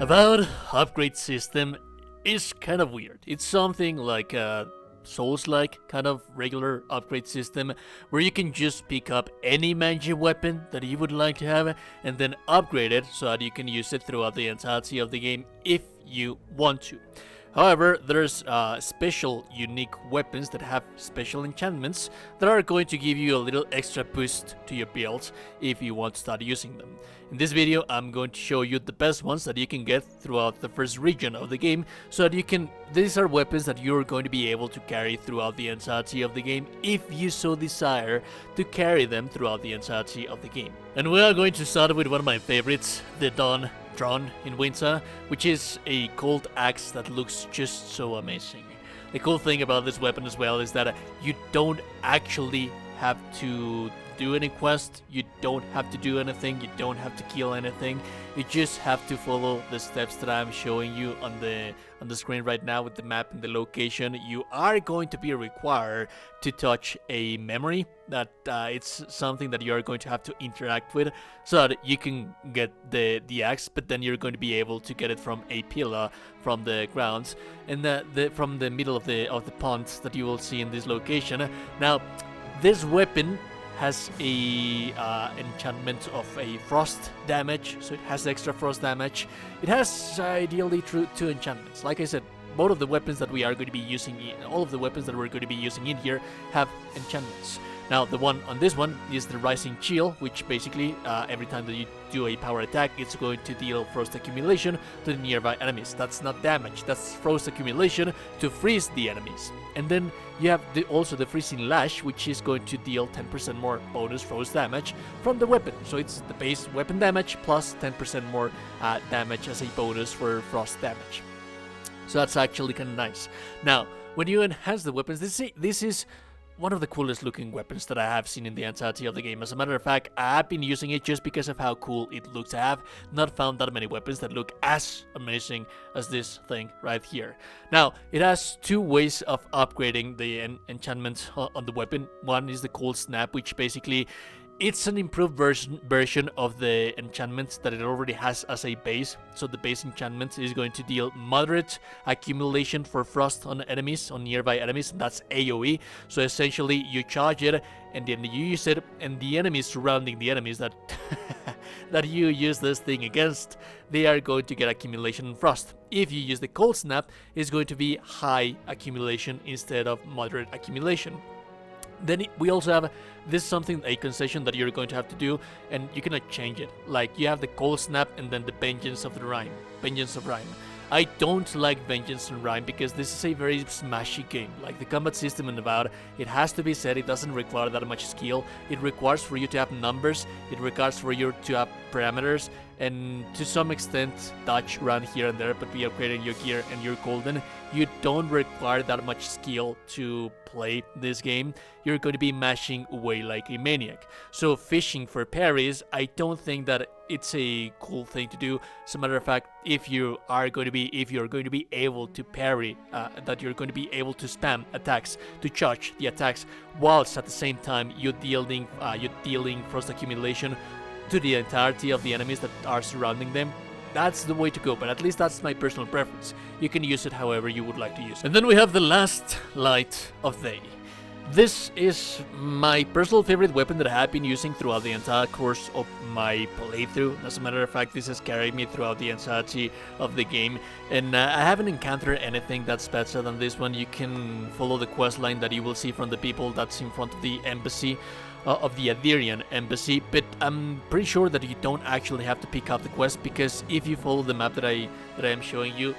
Avowed upgrade system is kind of weird. It's something like a Souls-like kind of regular upgrade system where you can just pick up any magic weapon that you would like to have and then upgrade it so that you can use it throughout the entirety of the game if you want to. However, there's special unique weapons that have special enchantments that are going to give you a little extra boost to your build if you want to start using them. In this video, I'm going to show you the best ones that you can get throughout the first region of the game, so that you can. These are weapons that you're going to be able to carry throughout the entirety of the game if you so desire to carry them throughout the entirety of the game. And we are going to start with one of my favorites, the Drawn in Winter, which is a cold axe that looks just so amazing. The cool thing about this weapon as well is that you don't actually have to do any quest, you don't have to do anything, you don't have to kill anything, you just have to follow the steps that I'm showing you on the screen right now with the map and the location. You are going to be required to touch a memory that it's something that you're going to have to interact with so that you can get the axe, but then you're going to be able to get it from a pillar from the ground and from the middle of the pond that you will see in this location. Now, this weapon has a enchantment of a frost damage, so it has extra frost damage. It has ideally two enchantments. Like I said, both of the weapons that we are going to be using, all of the weapons that we're going to be using in here have enchantments. Now, the one on this one is the Rising Chill, which basically every time that you do a power attack, it's going to deal frost accumulation to the nearby enemies. That's not damage, that's frost accumulation to freeze the enemies. And then you have also the Freezing Lash, which is going to deal 10% more bonus frost damage from the weapon. So it's the base weapon damage plus 10% more damage as a bonus for frost damage. So that's actually kind of nice. Now, when you enhance the weapons, this is one of the coolest looking weapons that I have seen in the entirety of the game. As a matter of fact, I have been using it just because of how cool it looks. I have not found that many weapons that look as amazing as this thing right here. Now, it has two ways of upgrading the enchantment on the weapon. One is the Cold Snap, which basically it's an improved version of the enchantment that it already has as a base. So the base enchantment is going to deal moderate accumulation for frost on enemies, on nearby enemies, and that's AoE. So essentially you charge it and then you use it, and the enemies surrounding the enemies that that you use this thing against, they are going to get accumulation and frost. If you use the Cold Snap, it's going to be high accumulation instead of moderate accumulation. Then we also have a concession that you're going to have to do, and you cannot change it. Like, you have the Cold Snap and then the Vengeance of Rime. I don't like Vengeance and Rime because this is a very smashy game. Like, the combat system in Avowed, it has to be said, it doesn't require that much skill. It requires for you to have numbers, it requires for you to have parameters, and to some extent dodge around here and there, but be upgrading your gear and your golden. You don't require that much skill to play this game. You're going to be mashing away like a maniac. So fishing for parries, I don't think that it's a cool thing to do. As a matter of fact, if you're going to be able to parry, that you're going to be able to spam attacks to charge the attacks, whilst at the same time you're dealing frost accumulation to the entirety of the enemies that are surrounding them, that's the way to go. But at least that's my personal preference. You can use it however you would like to use it. And then we have the Last Light of Day. This is my personal favorite weapon that I have been using throughout the entire course of my playthrough. As a matter of fact, this has carried me throughout the entirety of the game, and I haven't encountered anything that's better than this one. You can follow the quest line that you will see from the people that's in front of the embassy, of the Adirian embassy, but I'm pretty sure that you don't actually have to pick up the quest, because if you follow the map that I am showing you,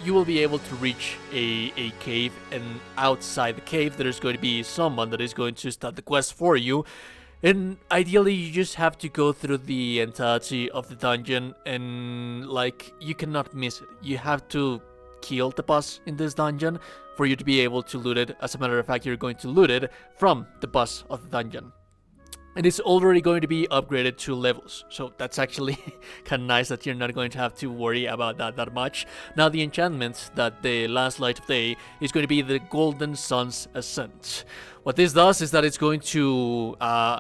you will be able to reach a cave, and outside the cave there is going to be someone that is going to start the quest for you. And ideally you just have to go through the entirety of the dungeon, and like, you cannot miss it. You have to kill the boss in this dungeon for you to be able to loot it. As a matter of fact, you're going to loot it from the boss of the dungeon. And it's already going to be upgraded to levels, so that's actually kind of nice that you're not going to have to worry about that much. Now, the enchantment that the Last Light of Day is going to be the Golden Sun's Ascent. What this does is that it's going to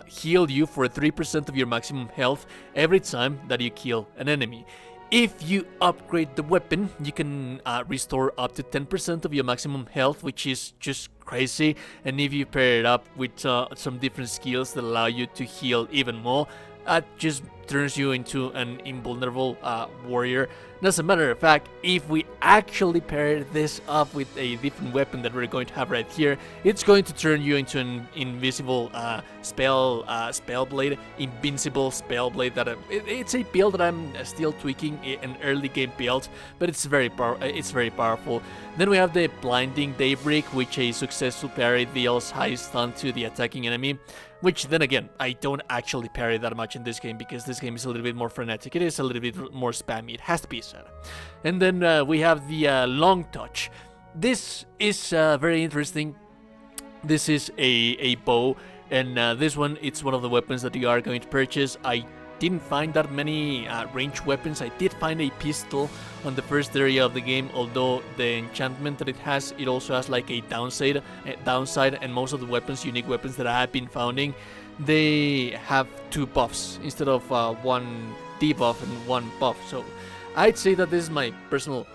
heal you for 3% of your maximum health every time that you kill an enemy. If you upgrade the weapon, you can restore up to 10% of your maximum health, which is just crazy. And if you pair it up with some different skills that allow you to heal even more, that just turns you into an invulnerable warrior. And as a matter of fact, if we actually pair this up with a different weapon that we're going to have right here, it's going to turn you into an invisible spell blade, invincible spell blade. That it's a build that I'm still tweaking, an early game build, but it's very powerful. Then we have the blinding daybreak, which a successful parry deals high stun to the attacking enemy. Which, then again, I don't actually parry that much in this game, because this game is a little bit more frenetic. It is a little bit more spammy, it has to be said. And then we have the long touch. This is very interesting. This is a bow, and this one, it's one of the weapons that you are going to purchase. I didn't find that many ranged weapons. I did find a pistol on the first area of the game, although the enchantment that it has, it also has like a downside, and most of the weapons, unique weapons that I have been finding, they have 2 buffs instead of 1 debuff and 1 buff. So I'd say that this is my personal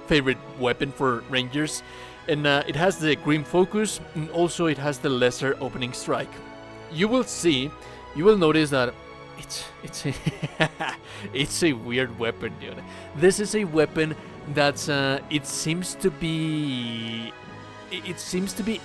favorite weapon for rangers, and it has the Grim Focus, and also it has the Lesser Opening Strike. You will notice that it's a weird weapon, dude. This is a weapon that's it seems to be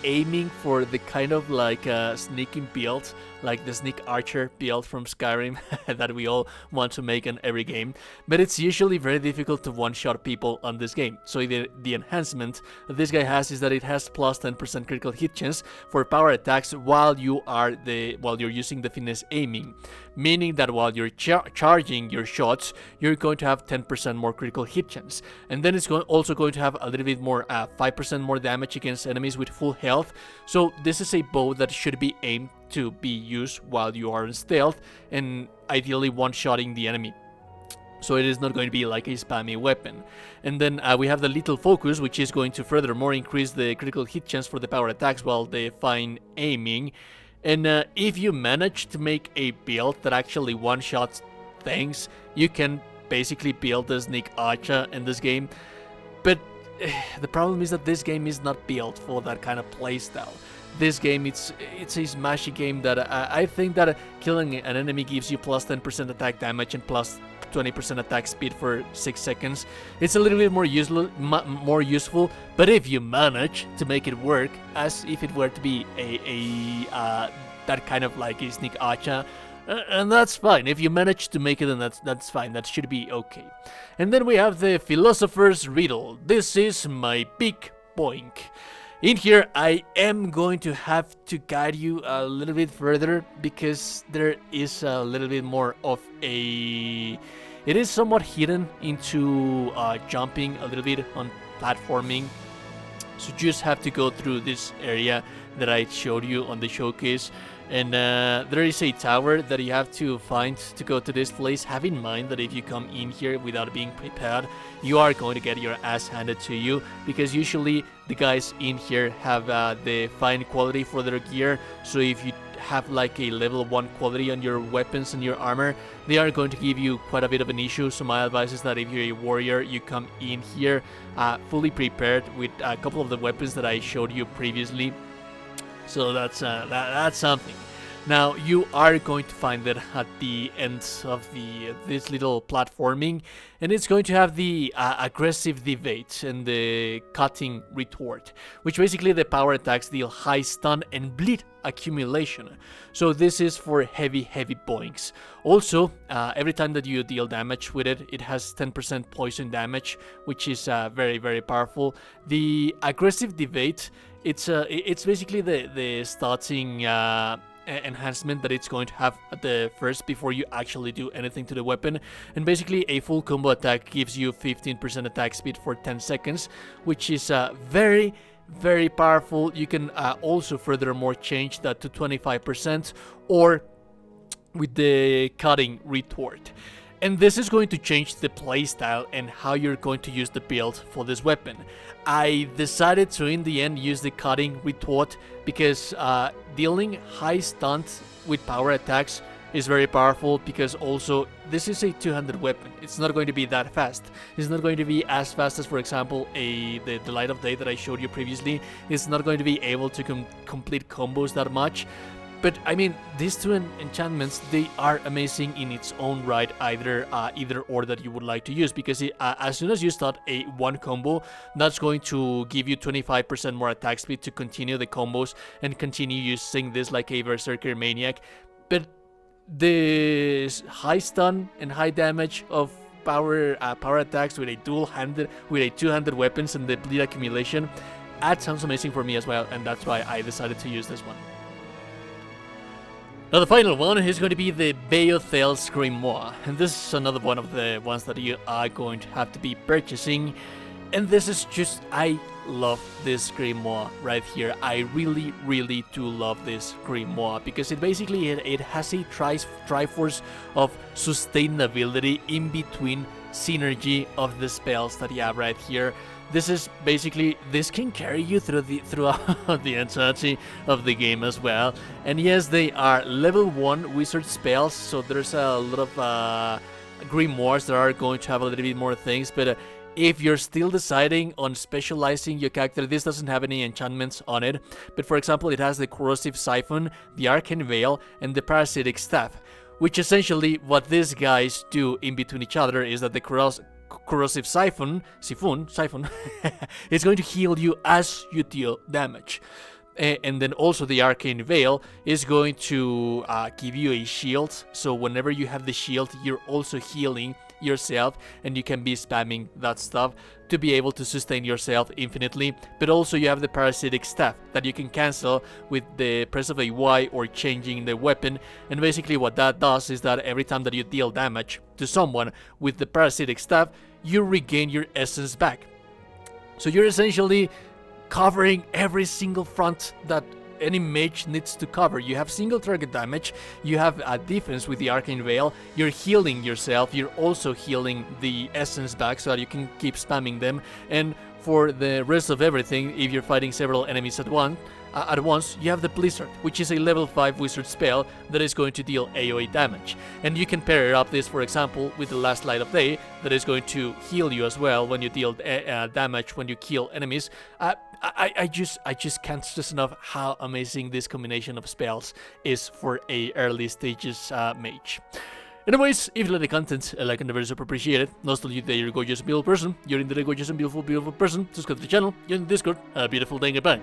aiming for the kind of like sneaking build, like the sneak archer build from Skyrim that we all want to make in every game. But it's usually very difficult to one-shot people on this game. So the enhancement that this guy has is that it has plus 10% critical hit chance for power attacks while you're using the finesse aiming, meaning that while you're charging your shots, you're going to have 10% more critical hit chance. And then it's also going to have a little bit more 5% more damage against enemies with full health. So this is a bow that should be aimed to be used while you are in stealth, and ideally one-shotting the enemy. So it is not going to be like a spammy weapon. And then we have the Lethal Focus, which is going to furthermore increase the critical hit chance for the power attacks while they fine aiming. And if you manage to make a build that actually one-shots things, you can basically build a sneak archer in this game. But the problem is that this game is not built for that kind of playstyle. This game, it's a smashy game that I think that killing an enemy gives you plus 10% attack damage and plus 20% attack speed for 6 seconds. It's a little bit more useful, but if you manage to make it work as if it were to be that kind of like a sneak archer, and that's fine. If you manage to make it, then that's fine. That should be okay. And then we have the Philosopher's Riddle. This is my big boink. In here, I am going to have to guide you a little bit further because there is a little bit more of a... It is somewhat hidden into jumping a little bit on platforming. So you just have to go through this area that I showed you on the showcase. And there is a tower that you have to find to go to this place. Have in mind that if you come in here without being prepared, you are going to get your ass handed to you, because usually the guys in here have the fine quality for their gear. So if you have like a level 1 quality on your weapons and your armor, they are going to give you quite a bit of an issue. So my advice is that if you're a warrior, you come in here fully prepared with a couple of the weapons that I showed you previously. So that's something. Now you are going to find that at the end of this little platforming, and it's going to have the aggressive debate and the cutting retort, which basically the power attacks deal high stun and bleed accumulation. So this is for heavy boinks. Also, every time that you deal damage with it, it has 10% poison damage, which is very powerful. The aggressive debate, it's basically the starting enhancement that it's going to have at the first before you actually do anything to the weapon. And basically a full combo attack gives you 15% attack speed for 10 seconds, which is very powerful. You can also furthermore change that to 25% or with the cutting retort. And this is going to change the playstyle and how you're going to use the build for this weapon. I decided to, in the end, use the cutting retort because dealing high stunt with power attacks, is very powerful because also this is a two-handed weapon. It's not going to be that fast. It's not going to be as fast as, for example, the Light of Day that I showed you previously. It's not going to be able to complete combos that much. But I mean, these two enchantments, they are amazing in its own right, either or that you would like to use, because as soon as you start a one combo, that's going to give you 25% more attack speed to continue the combos and continue using this like a Berserker Maniac. But the high stun and high damage of power attacks with a two-handed weapons and the bleed accumulation, that sounds amazing for me as well, and that's why I decided to use this one. Now the final one is going to be the Beothel's Grimoire, and this is another one of the ones that you are going to have to be purchasing. And this is just, I love this Grimoire right here. I really, really do love this Grimoire because it basically it has a triforce of sustainability in between synergy of the spells that you have right here. This is basically, this can carry you throughout the entirety of the game as well. And yes, they are level 1 wizard spells, so there's a lot of grimoires that are going to have a little bit more things, but if you're still deciding on specializing your character, this doesn't have any enchantments on it. But for example, it has the Corrosive Siphon, the Arcane Veil, and the Parasitic Staff, which essentially what these guys do in between each other is that the Corrosive Siphon is going to heal you as you deal damage. And then also the Arcane Veil is going to give you a shield, so whenever you have the shield, you're also healing yourself, and you can be spamming that stuff to be able to sustain yourself infinitely. But also you have the Parasitic Staff that you can cancel with the press of a Y or changing the weapon, and basically what that does is that every time that you deal damage to someone with the Parasitic Staff, you regain your essence back. So you're essentially covering every single front that any mage needs to cover. You have single target damage, you have a defense with the Arcane Veil, you're healing yourself, you're also healing the essence back so that you can keep spamming them, and for the rest of everything, if you're fighting several enemies at once, you have the Blizzard, which is a level 5 wizard spell that is going to deal AoE damage. And you can pair up this, for example, with the Last Light of Day, that is going to heal you as well when you deal damage when you kill enemies. I just can't stress enough how amazing this combination of spells is for a early stages mage. Anyways, if you like the content, a like and a very super appreciate it. Not only that you're a gorgeous and beautiful person, you're indeed a gorgeous and beautiful person. Subscribe to the channel, you're in the Discord. Have a beautiful day and goodbye.